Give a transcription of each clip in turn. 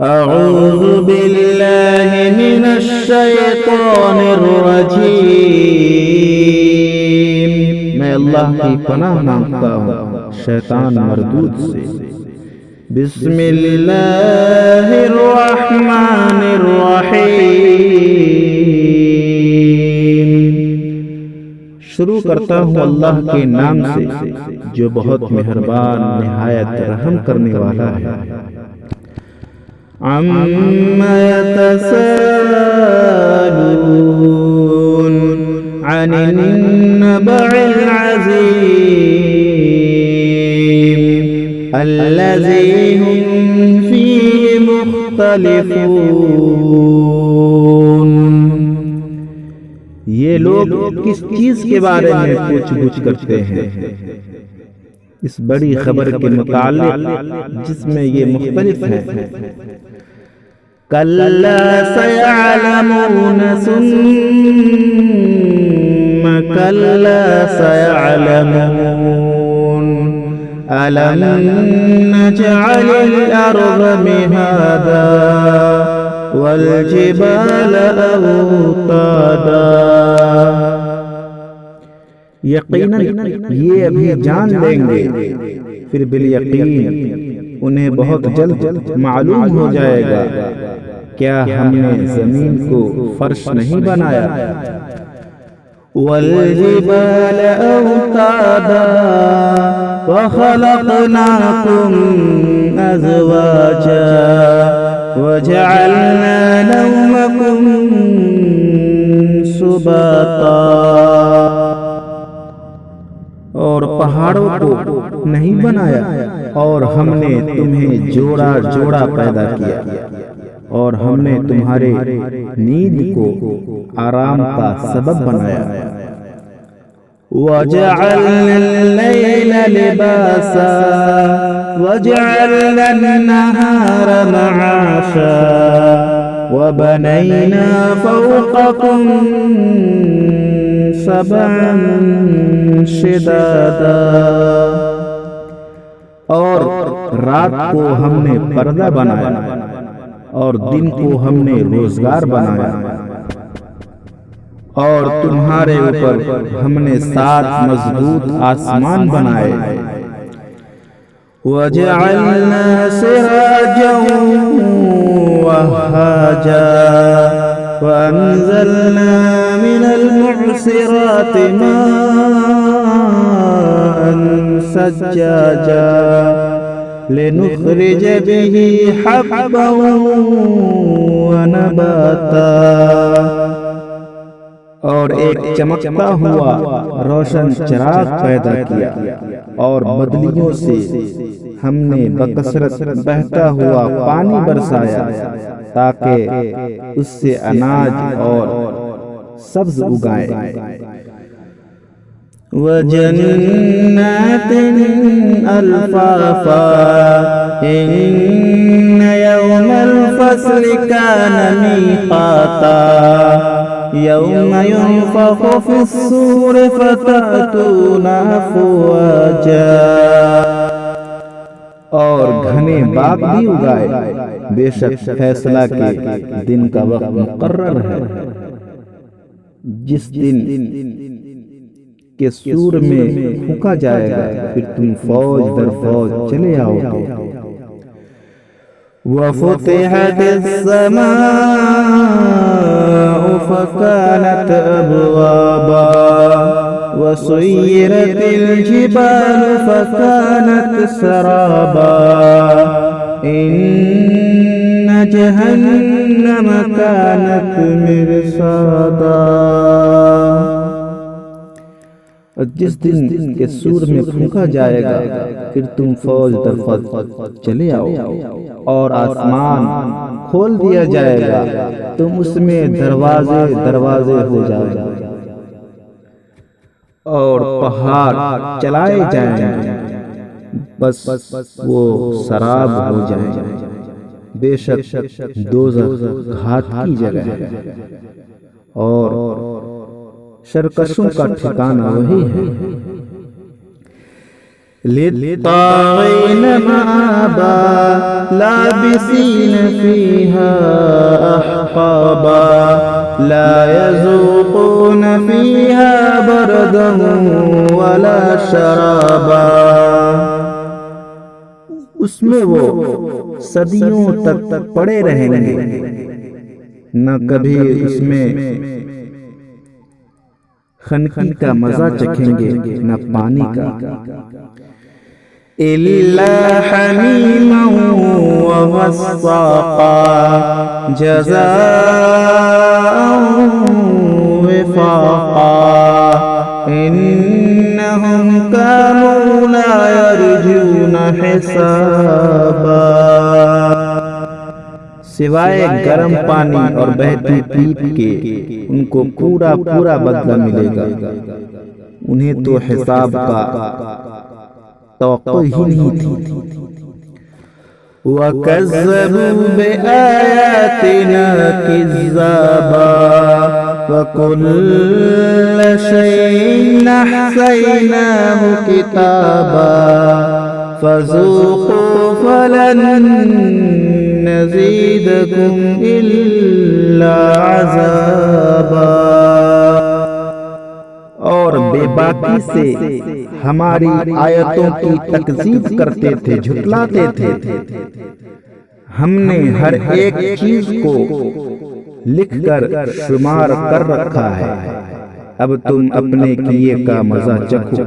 اعوذ باللہ من الشیطان الرجیم، میں اللہ کی پناہ مانگتا ہوں شیطان مردود سے۔ بسم اللہ الرحمن الرحیم، شروع کرتا ہوں اللہ کے نام سے جو بہت مہربان نہایت رحم کرنے والا ہے۔ عما يتساءلون عن النبأ العظيم الذي هم فيه مختلفون، یہ لوگ کس چیز کے بارے میں پوچھ گچھ کرتے ہیں؟ اس بڑی خبر کے متعلق جس میں یہ مختلف ہیں۔ کلا سیعلمون ثم کلا سیعلمون الم نجعل الارض مہادا والجبال اوتادا، یقیناً یہ ابھی جان لیں گے، پھر بالیقین انہیں بہت جلد معلوم ہو جائے گا، کیا ہم نے زمین کو فرش نہیں بنایا؟ والجبال اوتادا وخلقناكم ازواجا وجعلنا نومكم سباتا، اور پہاڑوں کو نہیں بنایا اور ہم نے تمہیں جوڑا جوڑا پیدا کیا، اور ہم نے تمہارے نیند کو آرام کا سبب بنایا۔ وَجَعَلْنَا اللَّيْلَ لِبَاسًا وَجَعَلْنَا النَّهَارَ مَعَاشًا وَبَنَيْنَا فَوْقَكُمْ سَبْعًا شِدَادًا، اور رات کو ہم نے پردہ بنایا اور دن کو ہم نے روزگار بنایا، اور تمہارے اوپر ہم نے 7 مضبوط آسمان بنائے۔ وَجَعَلْنَا سِرَاجًا وَهَّاجًا وَأَنزَلْنَا مِنَ الْمُعْصِرَاتِ مَاءً ثَجَّاجًا لِنُخْرِجَ بِهِ حَبًّا وَنَبَاتًا، اور ایک چمکتا ہوا روشن چراغ پیدا کیا، اور بدلیوں سے ہم نے بکثرت بہتا ہوا پانی برسایا تاکہ اس سے اناج اور سبز اگائیں۔ وَجَنَّاتٍ أَلْفَافًا إِنَّ يَوْمَ الْفَصْلِ كَانَ مِيقَاتًا يَوْمَ يُنفَخُ فِي الصُّورِ فَتَأْتُونَ أَفْوَاجًا، اور گھنے باغ بھی اگائے، بے شک فیصلہ کے دن کا وقت مقرر ہے، جس دن کے سور میں پھونکا جائے گا، پھر تم فوج در فوج چلے آؤ گے۔ وَفُتِحَتِ السَّمَاءُ فَكَانَتْ أَبْوَابًا وَسُيِّرَتِ الْجِبَالُ فَكَانَتْ سَرَابًا إِنَّ جَهَنَّمَ كَانَتْ مِرْصَادًا، جس دن کے سور میں پھونکا جائے گا، پھر تم فوج در فوج چلے آؤ، اور آسمان کھول دیا جائے گا، تم اس میں دروازے دروازے ہو جائے گا، اور پہاڑ چلائے جائیں گے، بس وہ سراب ہو جائیں گے۔ بے شک دوزخ گھاٹ کی جگہ ہے، اور سرکشوں کا ٹھکانہ وہی ہے۔ للطاغين مآبا لابسين فيها أحقابا لا يذوقون فيها بردا ولا شرابا. اس میں وہ صدیوں تک پڑے رہیں گے، نہ کبھی اس میں خنقی کا مزہ چکھیں گے نہ پانی کا. إلا حميما وغساقا جزاء وفاقا إنهم كانوا لا يرجون حسابا. سوائے گرم پانی اور بہتی پیپ کے ان کو پورا پورا بدلہ ملے گا. انہیں تو حساب کا توقع ہی نہیں تھی. وَكَذَّبُوا بِآيَاتِنَا كِذَّابًا وَكُلَّ شَيْءٍ أَحْصَيْنَاهُ كِتَابًا فَذُوقُوا فَلَن نَّزِيدَكُمْ إِلَّا عَذَابًا. اور بے باکی سے ہماری آیتوں کی تکذیب کرتے تھے، جھٹلاتے تھے. ہم نے ہر ایک چیز کو لکھ کر شمار کر رکھا ہے. اب تم اپنے کیے کا مزہ چکھو،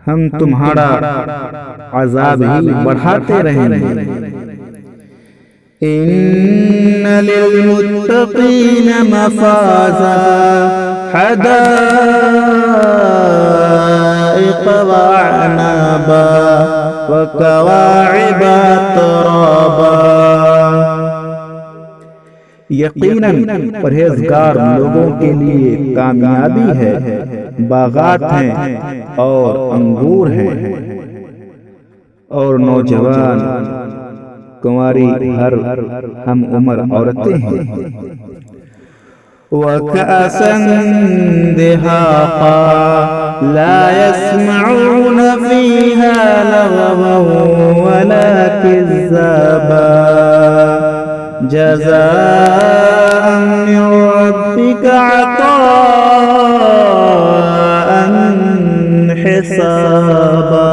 ہم تمہارا عذاب ہی بڑھاتے رہیں گے. إن للمتقين مفازا حدائق وأعنابا وكواعب ترابا. یقیناً پرہیزگار لوگوں کے لیے کامیابی ہے، باغات ہیں اور انگور ہیں، اور نوجوان کنواری ہر ہم عمر عورتیں ہیں. وَكَأْسًا دِهَاقًا لَا يَسْمَعُونَ فِيهَا لَغْوًا وَلَا كِذَّابًا جَزَاءً مِّن رَّبِّكَ عَطَاءً حِسَابًا.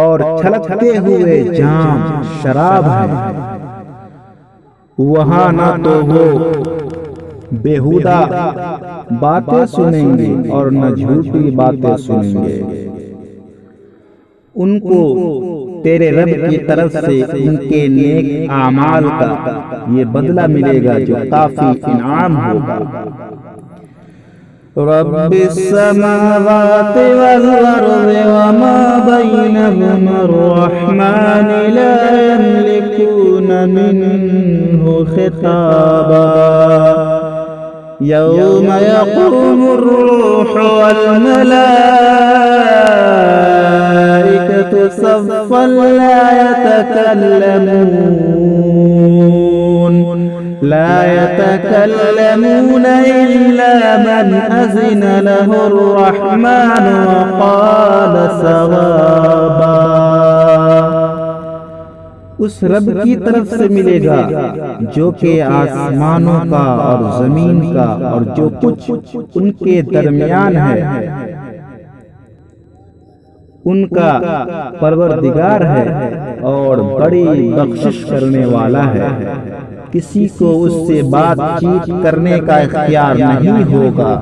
اور چھلکتے ہوئے جام شراب ہے. وہاں نہ تو وہ بیہودہ باتیں سنیں گے اور نہ جھوٹی باتیں سنیں گے. ان کو تیرے رب کی طرف سے ان کے نیک اعمال کا یہ بدلہ ملے گا جو کافی انعام ہوگا. رب السماوات والأرض وما بينهما الرحمن لا يملكون منه خطابا. يوم يقوم الروح والملائكة صفا لا يتكلمون إلا من أذن له الرحمن وقال صوابا. اس رب کی طرف سے ملے گا جو کہ آسمانوں کا اور زمین کا اور جو کچھ ان کے درمیان ہے ان کا پروردگار ہے اور بڑی بخشش کرنے والا ہے. کسی کو اس سے بات چیت کرنے کا اختیار نہیں ہوگا.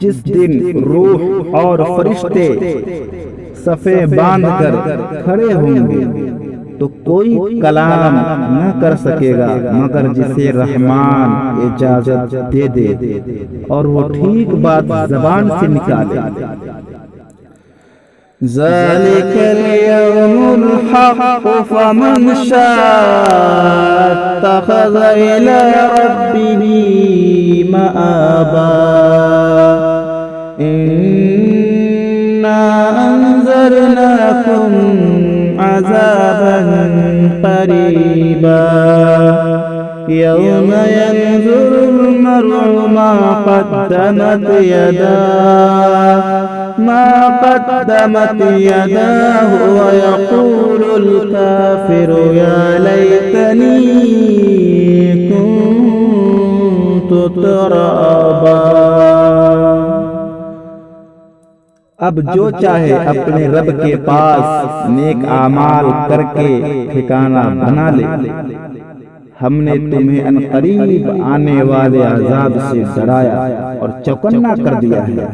جس دن روح اور فرشتے صفیں باندھ کر کھڑے ہوں گے تو کوئی کلام نہ کر سکے گا مگر جسے رحمان اجازت دے دے اور وہ ٹھیک بات زبان سے نکالے. ذلك اليوم الحق فمن شاء اتخذ إلى ربه مآبا. إنا أنذرناكم عذابا قريبا يوم ينظر المرء ما قدمت يداه ويقول الكافر يا ليتني كنت ترابا۔ اب جو چاہے اپنے رب کے پاس نیک اعمال کر کے ٹھکانہ بنا لے، ہم نے تمہیں ان قریب آنے والے عذاب سے ڈرایا اور چوکنا کر دیا ہے۔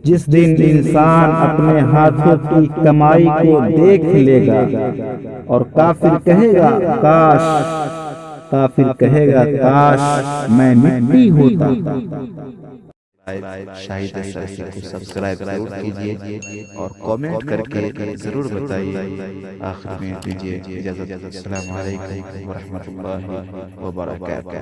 جس دن انسان اپنے ہاتھوں کی کمائی کو دیکھ لے گا اور کافر کہے گا کاش میں مٹی ہوتا۔ شاہد سرسی کو سبسکرائب ضرور کیجیے اور کامنٹ کر کے ضرور بتائیے۔ آخر میں دیجیے اجازت۔ السلام علیکم ورحمۃ اللہ وبرکاتہ۔